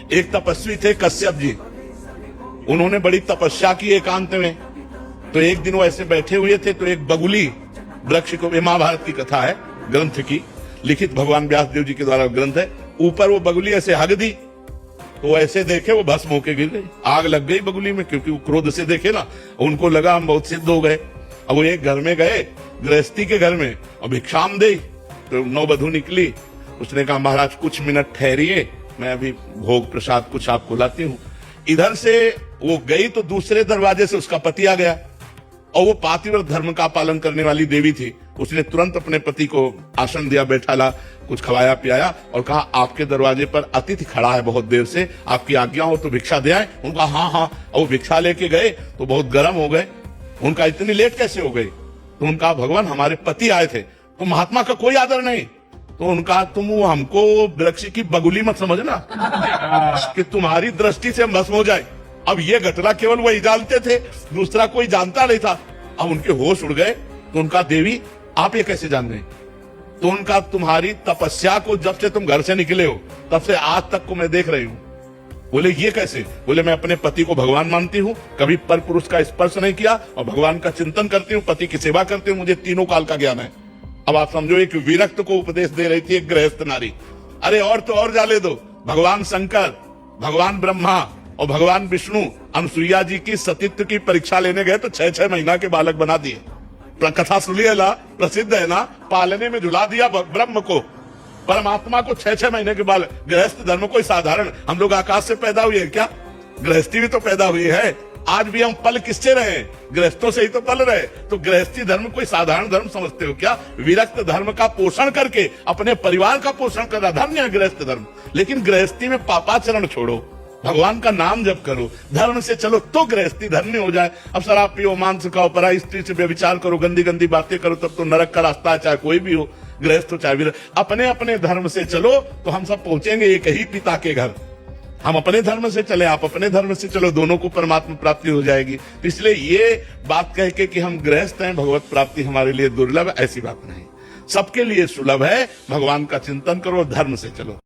एक तपस्वी थे कश्यप जी, उन्होंने बड़ी तपस्या की एकांत में। तो एक दिन वो ऐसे बैठे हुए थे तो एक बगुली वृक्ष को, महाभारत की कथा है, ग्रंथ की लिखित, भगवान व्यास देव जी के द्वारा ग्रंथ है, ऊपर वो बगुली ऐसे हग दी तो ऐसे देखे वो भस्म होके गिर गई, आग लग गई बगुली में, क्योंकि वो क्रोध से देखे ना, उनको लगा हम बहुत सिद्ध हो गए। अब वो एक घर में गए, गृहस्थी के घर में, और भिक्षाम दे, तो नौबधू निकली, उसने कहा महाराज कुछ मिनट ठहरिए, मैं अभी भोग प्रसाद कुछ आपको लाती हूँ। इधर से वो गई तो दूसरे दरवाजे से उसका पति आ गया, और वो पातिव्रत धर्म का पालन करने वाली देवी थी। उसने तुरंत अपने पति को आसन दिया, बैठाला, कुछ खवाया पियाया और कहा आपके दरवाजे पर अतिथि खड़ा है बहुत देर से, आपकी आज्ञा हो तो भिक्षा दे आए। उनका हाँ हाँ, और वो भिक्षा लेके गए तो बहुत गर्म हो गए। उनका इतनी लेट कैसे हो गई? तो उनका भगवान हमारे पति आए थे, तो महात्मा का कोई आदर नहीं। तो उनका तुम हमको वृक्ष की बगुली मत समझना कि तुम्हारी दृष्टि से हम भस्म हो जाए। अब ये घटना केवल वही जानते थे, दूसरा कोई जानता नहीं था। अब उनके होश उड़ गए। तो उनका देवी आप ये कैसे जान गए? तो उनका तुम्हारी तपस्या को जब से तुम घर से निकले हो तब से आज तक को मैं देख रही हूँ। बोले ये कैसे? बोले मैं अपने पति को भगवान मानती हूँ, कभी पर पुरुष का स्पर्श नहीं किया और भगवान का चिंतन करती हूँ, पति की सेवा करती हूँ, मुझे तीनों काल का ज्ञान है। अब आप समझो एक विरक्त को उपदेश दे रही थी एक गृहस्थ नारी। अरे और तो और जाने दो, भगवान शंकर, भगवान ब्रह्मा और भगवान विष्णु अनुसुईया जी की सतीत्व की परीक्षा लेने गए तो 6-6 महीना के बालक बना दिए। कथा सुनिए ना, प्रसिद्ध है ना, पालने में झुला दिया ब्रह्म को, परमात्मा को 6-6 महीने के बालक। गृहस्थ धर्म कोई साधारण, हम लोग आकाश से पैदा हुए हैं क्या? गृहस्थी भी तो पैदा हुई है। आज भी हम पल किससे रहे? गृहस्थों से ही तो पल रहे। तो गृहस्थी धर्म कोई साधारण धर्म समझते हो क्या? विरक्त धर्म का पोषण करके अपने परिवार का पोषण करना धर्म है गृहस्थ धर्म। लेकिन गृहस्थी में पापाचरण छोड़ो, भगवान का नाम जप करो, धर्म से चलो तो गृहस्थी धर्म हो जाए। अब शराब पियो, मांस खाओ, पराई स्त्री से व्यभिचार करो, गंदी गंदी बातें करो, तब तो नरक का रास्ता है, चाहे कोई भी हो, गृहस्थ हो चाहे विरक्त। अपने अपने धर्म से चलो तो हम सब पहुंचेंगे एक ही पिता के घर। हम अपने धर्म से चले, आप अपने धर्म से चलो, दोनों को परमात्मा प्राप्ति हो जाएगी। इसलिए ये बात कह के कि हम गृहस्थ हैं, भगवत प्राप्ति हमारे लिए दुर्लभ है, ऐसी बात नहीं, सबके लिए सुलभ है। भगवान का चिंतन करो, धर्म से चलो।